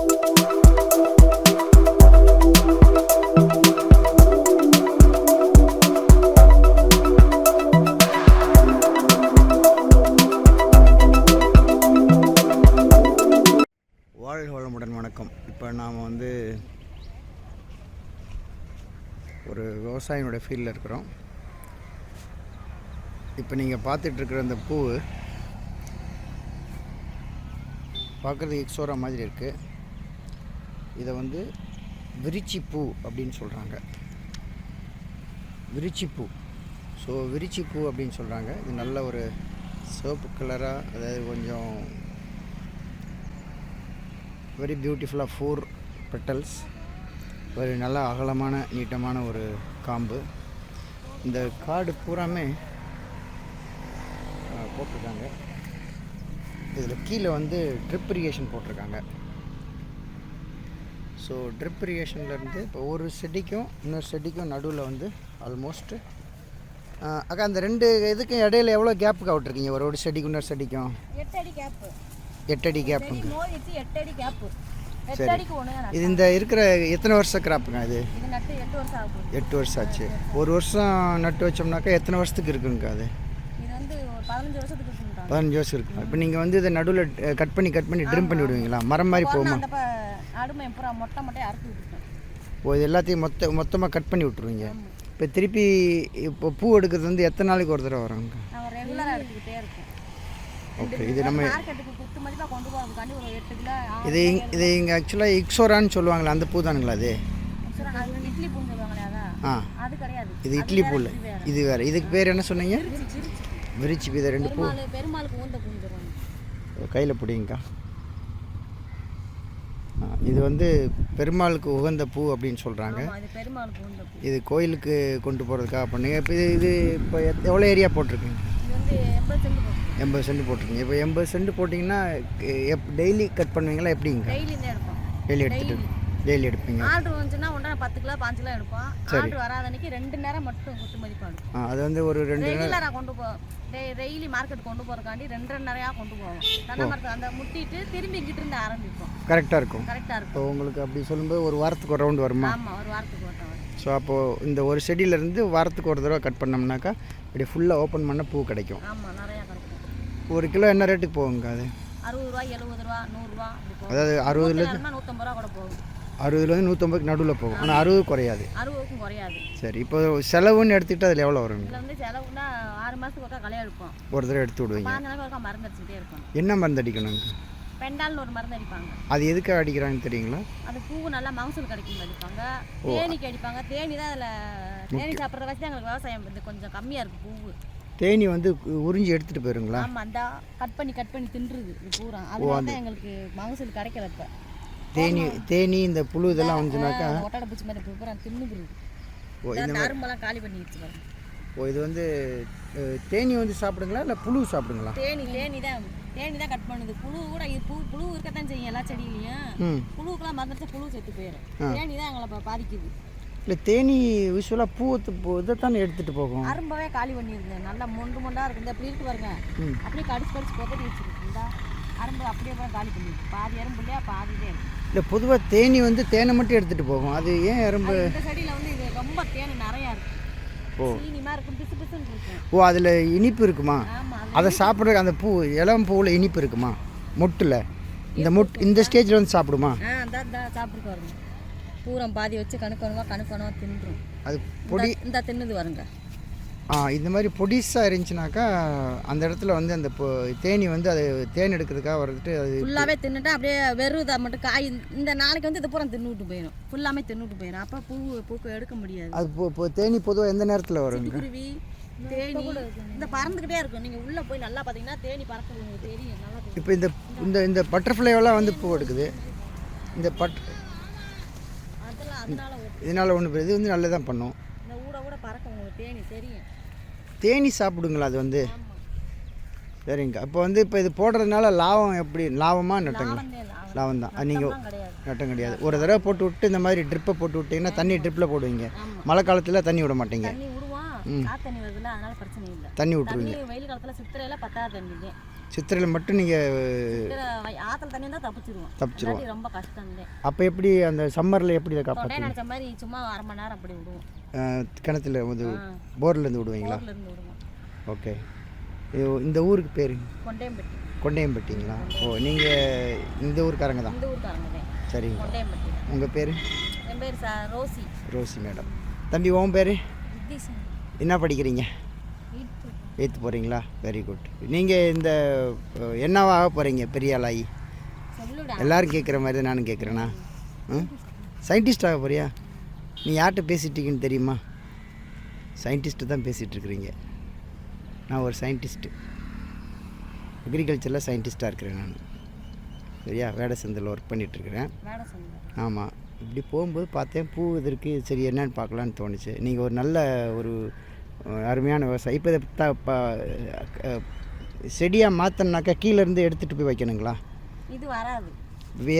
வாழ்க வளமுடன். வணக்கம். இப்போ நாம் வந்து ஒரு விவசாயினோட ஃபீல்டில் இருக்கிறோம். இப்போ நீங்கள் பார்த்துட்ருக்கிற அந்த பூ பார்க்குறதுக்கு எக்ஸோரா மாதிரி இருக்குது. இதை வந்து விரிச்சி பூ அப்படின்னு சொல்கிறாங்க. விரிச்சி பூ. ஸோ விரிச்சி பூ அப்படின்னு சொல்கிறாங்க. இது நல்ல ஒரு சிவப்பு கலராக, அதாவது கொஞ்சம் வெரி பியூட்டிஃபுல்லாக 4 பெட்டல்ஸ், ஒரு நல்ல அகலமான நீட்டமான ஒரு காம்பு. இந்த காடு பூராமே போட்டிருக்காங்க. இதில் கீழே வந்து ட்ரிப் இரிகேஷன் போட்டிருக்காங்க. ஸோ ட்ரிப் இரிகேஷன்லேருந்து இப்போ ஒரு செடிக்கும் இன்னொரு செடிக்கும் நடுவில் வந்து ஆல்மோஸ்ட்டு அக்கா அந்த 2 இதுக்கும் இடையில எவ்வளோ கேப்புக்கு விட்டுருக்கீங்க? ஒரு செடிக்கும் இன்னொரு செடிக்கும் 8 அடி கேப்பு. 8 அடி கேப்புங்க. 8 அடி கேப்பு. 8 சரி. அடிக்கு ஒன்று தான். இது இந்த இருக்கிற எத்தனை வருஷம் கிராப்புங்க? இது நட்டு 8 வருஷம் ஆகும். 8 வருஷம் ஆச்சு. ஒரு வருஷம் நட்டு வச்சோம்னாக்கா எத்தனை வருஷத்துக்கு இருக்குங்க? அது இது வந்து ஒரு 15 வருஷத்துக்கு இருக்குங்க. 15 வருஷம் இருக்குங்க. இப்போ நீங்கள் வந்து இதை நடுவில் கட் பண்ணி ட்ரிம் பண்ணி விடுவீங்களா? மரம் மாதிரி போகுமா? அந்த அடுமை பூரா மொட்டை அறுத்து விட்டுருக்கோம். ஓ, இது எல்லாத்தையும் மொத்தமாக கட் பண்ணி விட்டுருவீங்க. இப்போ திருப்பி இப்போ பூ எடுக்கிறது வந்து எத்தனை நாளைக்கு ஒரு தடவை வராங்க? நாங்கள் ரெகுலராக எடுத்துக்கிட்டே இருக்கோம். ஓகே. இது நம்ம மார்க்கெட்டுக்கு குத்து மதிப்பாக கொண்டு போகிறதுக்காண்டி ஒரு 8 கிலோ. இது இங்கே ஆக்சுவலாக இக்ஸோரான்னு சொல்லுவாங்களே, அந்த பூ தானுங்களா அது? இட்லி பூன்னு சொல்லுவாங்களே, அதான். அது கிடையாது. இது இட்லி பூ இல்லை, இது வேறு. இதுக்கு பேர் என்ன சொன்னீங்க? விரிச்சி பூ. இதை 2 பூ. பெருமாளுக்கு ஊந்த பூன்னு சொல்லுவாங்க. கையில் பிடிங்கக்கா. இது வந்து பெருமாளுக்கு உகந்த பூ அப்படின்னு சொல்கிறாங்க. இது கோயிலுக்கு கொண்டு போகிறதுக்காக பண்ணுங்க. இப்போ இது இப்போ எவ்வளோ ஏரியா போட்டிருக்கீங்க? இது வந்து 80 சென்ட் போட்டிருக்கீங்க. இப்போ 80 சென்ட் போட்டிங்கன்னா டெய்லி கட் பண்ணுவீங்களா எப்படிங்க? டெய்லி டெய்லி எடுப்பீங்க. ஆர்டர் வந்துச்சுன்னா ஒன்றா 10 கிலோ 5 கிலோ எடுப்போம். ஆர்டர் வராத அன்னைக்கு 2 நேரம் மட்டும் குத்து மதிப்பாக எடுப்போம். அது வந்து ஒரு 2 நேரம் கொண்டு போவோம். டெய்லி மார்க்கெட் கொண்டு போகிறக்காண்டி 2 நேரம் கொண்டு போவோம். தென்னை மரத்தை அந்த முட்டிட்டு திரும்பி இங்கிட்டு இருந்து ஆரம்பிப்போம். கரெக்டாக இருக்கும். இப்போ உங்களுக்கு அப்படி சொல்லும்போது ஒரு வாரத்துக்கு ஒரு ரவுண்டு வருமா? ஆமாம், ஒரு வாரத்துக்கு ஒரு ரவுண்டு. ஸோ அப்போது இந்த ஒரு செடியிலேருந்து வாரத்துக்கு ஒரு தடவை கட் பண்ணோம்னாக்கா இப்படி ஃபுல்லாக ஓப்பன் பண்ண பூ கிடைக்கும். ஆமாம், நிறையா கிடைக்கும். 1 கிலோ என்ன ரேட்டுக்கு போகுங்க அது? 60 ரூபா, 70 ரூபா, 100 ரூபா. அதாவது 60லேருந்து 150 ரூபா கூட போகும். 60லேருந்து 150க்கு நடுவில் போகும். ஆனால் 60 குறையாது. 60க்கும் குறையாது. சரி. இப்போ செலவுன்னு எடுத்துக்கிட்டு அதில் எவ்வளோ வருங்க? இதில் வந்து செலவுனா 6 மாதத்துக்கு ஒருக்கா களை எடுப்போம். ஒரு தடவை எடுத்து விடுவீங்க. 5 நாளைக்கு ஒருக்கா மருந்து அடிச்சுக்கிட்டே இருக்கணும். என்ன மருந்து அடிக்கணுங்க? பெண்டால்னு ஒரு மருந்து அடிப்பாங்க. அது எதுக்காக அடிக்கிறாங்கன்னு தெரியுங்களா? அது பூ நல்லா மகசூல் கிடைக்கும் அடிப்பாங்க. தேனிக்கு அடிப்பாங்க. தேனி தான் அதில் தேனி சாப்பிட்ற வச்சு எங்களுக்கு விவசாயம் இது கொஞ்சம் கம்மியாக இருக்குது. பூவு தேனி வந்து உறிஞ்சி எடுத்துகிட்டு போயிருங்களா? ஆமாம், அந்த கட் பண்ணி தின்றுது இது பூரா. அதனால தான் எங்களுக்கு மகசூல் கிடைக்கல. இப்போ தேனி இந்த புழு இதெல்லாம் வந்துச்சுனாக்கா ஒட்டடை பூச்சி மாதிரி பூரா தின்னுக்குறது. இந்த அரும்பெல்லாம் காலி பண்ணி வச்சுருவாங்க. இது வந்து தேனி வந்து சாப்பிடுங்களா இல்லை புழு சாப்பிடுங்களா? தேனி தான் கட் பண்ணுது. புழு கூட புழு இருக்கத்தான் செய்யும் எல்லா செடியிலையும். புழுக்கெல்லாம் மறந்துட்டு புழு செத்து போயிடும். தேனி தான் எங்களை பாதிக்குது. இல்லை, தேனி யூஸ்வலாக இதை தானே எடுத்துகிட்டு போகும். அரும்பவே காலி பண்ணியிருந்தேன். நல்லா மொண்டாக இருக்குது. அப்படி இருக்கு பாருங்க. அப்படியே கடிச்சு கொத்தடி வச்சுருக்கு. இந்த அரும்பு அப்படியே காலி பண்ணிருக்கு. பாதி அரும்பு இல்லையா, பாதிதே இருக்கு. இல்லை, பொதுவாக தேனி வந்து தேனை மட்டும் எடுத்துகிட்டு போகும். அது ஏன் அரும்பு? இந்த செடியில் வந்து இது ரொம்ப தேனி நிறையா இருக்குது. சீனிமா இருக்கும், பிசு பிசுன்னு இருக்கும். ஓ, அதில் இனிப்பு இருக்குமா? அதை சாப்பிட்ற அந்த பூ இளம் பூவில் இனிப்பு இருக்குமா? மொட்டில் இந்த ஸ்டேஜில் வந்து சாப்பிடுமா? சாப்பிட்டு வருங்க. பூரம் பாதி வச்சு கணுக்கணுவா தின்றும். அது பொடி இந்த தின்னுது வருங்க. இந்த மாதிரி பொடிசாக இருந்துச்சுனாக்கா அந்த இடத்துல வந்து அந்த தேனி வந்து அது தேன் எடுக்கிறதுக்காக வந்துட்டு அது ஃபுல்லாகவே தின்னுட்டு அப்படியே வெறும் இதை மட்டும் காய் இந்த நாளைக்கு வந்து இது பூரா தின்னுட்டு போயிடும். ஃபுல்லாமே தின்னுட்டு போயிடும். அப்போ பூக்கு எடுக்க முடியாது. அது தேனி பொதுவாக எந்த நேரத்தில் வரும்? குருவி தேனி இந்த பறந்துக்கிட்டே இருக்கும். நீங்கள் உள்ளே போய் நல்லா பார்த்தீங்கன்னா தேனி பறக்குது தெரியும். நல்லா இப்போ இந்த இந்த பட்டர்ஃப்ளைவெல்லாம் வந்து பூ எடுக்குது. இந்த இதனால் ஒன்று இது வந்து நல்லதான் பண்ணும். இந்த ஊட பறக்கும் உங்களுக்கு தேனி தெரியும். தேனி சாப்பிடுங்களா அது வந்து? சரிங்க. அப்போ வந்து இப்போ இது போடுறதுனால லாபம் எப்படி? லாபமாக நட்டங்களா? லாபம் தான். அது நீங்கள் நட்டம் கிடையாது. ஒரு தடவை போட்டு விட்டு இந்த மாதிரி ட்ரிப்பை போட்டு விட்டிங்கன்னா தண்ணி ட்ரிப்பில் போடுவீங்க. மழை காலத்தில் தண்ணி விட மாட்டீங்க. தண்ணி விடுவான். தண்ணி வருதுல்ல, அதனால பிரச்சனை இல்லை. தண்ணி விட்டுருவீங்க. வெயில் காலத்தில் சித்திரையில் 10 தண்ணி சித்திரையில் மட்டும் நீங்கள் ஆற்றுல தண்ணி தான் தப்பிச்சிருவோம். தப்பிச்சிருவோம். இல்லாட்டி ரொம்ப கஷ்டம் தான். அப்போ எப்படி அந்த சம்மரில் எப்படி இதை தொண்டையை காப்பாற்றுவீங்க? நினச்ச மாதிரி சும்மா 1/2 மணி நேரம் அப்படி விடுவோம். கிணத்துல வந்து போர்லேருந்து விடுவீங்களா? ஊர்லேருந்து விடுவோம். ஓகே. இந்த ஊருக்கு பேர் கொண்டையம்பட்டி. கொண்டையம்பட்டிங்களா? ஓ, நீங்கள் இந்த ஊருக்காரங்க தான்? இந்த ஊருக்காரங்க தான். சரிங்க. கொண்டையம்பட்டி. உங்கள் பேர்? என் பேர் ரோசி. Rousey madam. தம்பி உன் பேர்? வித்தீஷன். என்ன படிக்கிறீங்க? 8th போகிறீங்களா? Very good. நீங்கள் இந்த என்னவாக போகிறீங்க பெரிய ஆளாகி? சொல்லுடா. எல்லோரும் கேட்குற மாதிரி தான் நானும் கேட்குறேண்ணா. சயின்டிஸ்ட் ஆக போறியா? நீ யார்கிட்ட பேசிட்டீங்கன்னு தெரியுமா? சயின்டிஸ்ட்டு தான் பேசிகிட்ருக்குறீங்க. நான் ஒரு சயின்டிஸ்ட்டு, அக்ரிகல்ச்சரில் சயின்டிஸ்ட்டாக இருக்கிறேன் நான். சரியா? வேடசந்தில் ஒர்க் பண்ணிகிட்ருக்கிறேன். ஆமாம். இப்படி போகும்போது பார்த்தேன் பூ இதற்கு, சரி என்னன்னு பார்க்கலான்னு தோணுச்சு. நீங்கள் ஒரு நல்ல ஒரு அருமையான விவசாயம். இப்போ இதை செடியாக மாற்றினாக்கா கீழேருந்து எடுத்துகிட்டு போய் வைக்கணுங்களா? இது வராது.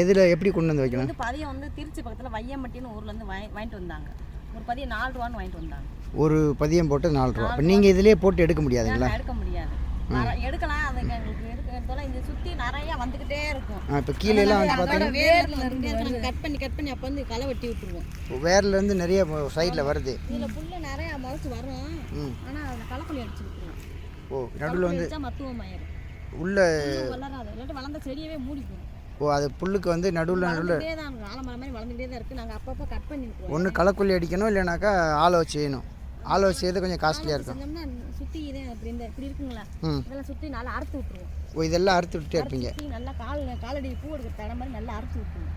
எதில் எப்படி கொண்டு வந்து வைக்கணும்? பதியம் வந்து திருச்சி பக்கத்தில் வையம்பட்டின்னு ஊர்லேருந்து வாங்கிட்டு வந்தாங்க. ஒரு பதியம் 4 ரூபான்னு வாங்கிட்டு வந்தாங்க. ஒரு பதியம் போட்டு 4 ரூபா. இப்போ நீங்கள் இதிலே போட்டு எடுக்க முடியாதுங்களா? எடுக்க முடியாது. எடுக்கலாம். அதுக்கு எங்களுக்கு எடுத்தாலும் இந்த சுற்றி நிறைய வந்துக்கிட்டே இருக்கும். இப்போ கீழேலாம் வந்து பார்த்தீங்கன்னா வேர்லேருந்து கட் பண்ணி அப்போ வந்து களை வெட்டி விட்டுருவோம். வேர்லேருந்து நிறைய சைடில் வருது. இதில் புல்ல நிறைய மறைச்சு வரும். ஆனால் அதில் களைக்கொல்லி அடிச்சு விட்டுருவோம். ஓ, நடுவில் வந்து மத்துவம் ஆயிரும். உள்ள வளராது. இல்லாட்டி வளர்ந்த செடியவே மூடிக்கும். ஓ, அது புல்லுக்கு வந்து நடுவில் ஆலமரம் மாதிரி வளர்ந்துகிட்டே தான் இருக்குது. நாங்கள் அப்பப்போ கட் பண்ணி விட்டுருவோம். ஒன்று களைக்கொல்லி அடிக்கணும், இல்லைனாக்கா ஆளை வச்சு செய்யணும். ஆளை வச்சு செய்யறது கொஞ்சம் காஸ்ட்லியாக இருக்கும். சுற்றி இதே இப்படி இருக்குங்களா, இதெல்லாம் சுற்றி நல்லா அறுத்து விட்டுருவோம். ஓ, இதெல்லாம் அறுத்து விட்டுட்டே இருப்பீங்க? நல்லா காலடி பூ எடுக்கிற தடை மாதிரி நல்லா அறுத்து விட்டுருவோம்.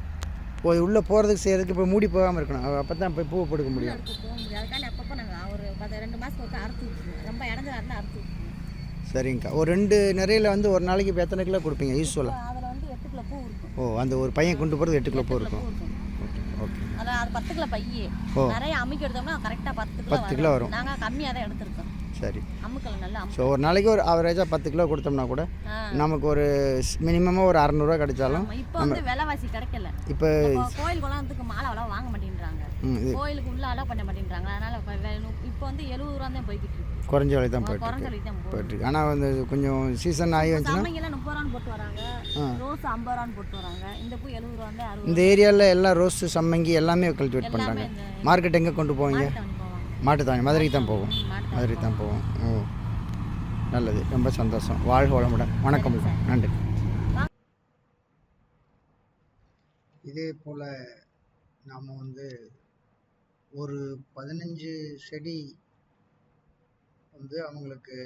ஓ, இது உள்ளே போகிறதுக்கு செய்கிறதுக்கு இப்போ மூடி போகாமல் இருக்கணும். அப்போ தான் போய் பூவை போடுக்க முடியும். போக முடியாது. அதுக்காண்டி அப்பப்போ நாங்கள் ஒரு 2 மாதத்துக்கு அறுத்து விட்டுருவோம். ரொம்ப இறந்துல இருந்தால் அறுத்து விட்டுருவோம். சரிங்கக்கா. ஒரு 2 நிறையில் வந்து ஒரு நாளைக்கு இப்போ எத்தனை கிலோ கொடுப்பீங்க யூஸ்வலாக? அதில் வந்து 8 கிலோ பூ இருக்கும். ஓ, அந்த ஒரு பையன் கொண்டு போகிறது 8 கிலோ பூ இருக்கும். Okay okay. அதான் அது 10 கிலோ பையே. நிறைய அமுக்கி எடுத்தோம்னா கரெக்டாக 10 கிலோ வரும். நாங்கள் கம்மியாக தான் எடுத்துருக்கோம். சரி. அமுக்கல நல்லா. ஸோ ஒரு நாளைக்கு ஒரு ஆவரேஜாக 10 கிலோ கொடுத்தோம்னா கூட நமக்கு ஒரு மினிமமாக ஒரு 600 ரூபா கிடைச்சாலும். இப்போ வந்து விலைவாசி கிடைக்கல. இப்போ கோயிலுக்குலாம் வந்து மாலை அவ்வளோ வாங்க மாட்டேன்றாங்க. கோயிலுக்கு உள்ள அலோவ் பண்ண மாட்டேன்றாங்க. அதனால இப்போ வந்து 70 ரூபா தான் போய்கிட்டு இருக்கு. குறைஞ்ச விலை தான் போயிட்டு. ஆனால் வந்து கொஞ்சம் சீசன் ஆகி வந்துச்சுன்னா 30 ரூபான்னு போட்டு வராங்க. ரோஸ் 50 ரூபான்னு போட்டு வராங்க. இந்த பூ 70 ரூபா வந்து 60. இந்த ஏரியாவில் எல்லாம் ரோஸ், சம்மங்கி எல்லாமே கல்டிவேட் பண்ணுறாங்க. மார்க்கெட் எங்கே கொண்டு போவீங்க? மாட்டுத்தாவணி. மதுரைக்கு தான் போகும். மதுரைக்கு தான் போவோம். ஓ, நல்லது. ரொம்ப சந்தோஷம். வாழ்க வளமுடன். வணக்கம். நன்றி. இதே போல் நாம் வந்து ஒரு 15 செடி வந்து அவங்களுக்கு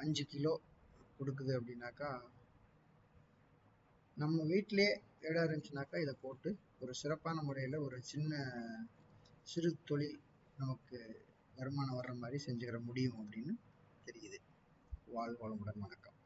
5 கிலோ கொடுக்குது அப்படின்னாக்கா, நம்ம வீட்டிலே இடம் இருந்துச்சுனாக்கா இதை போட்டு ஒரு சிறப்பான முறையில் ஒரு சிறு தொழில் நமக்கு வருமானம் வர்ற மாதிரி செஞ்சுக்கிற முடியும் அப்படின்னு தெரியுது. வாழ்க வளமுடன். வணக்கம்.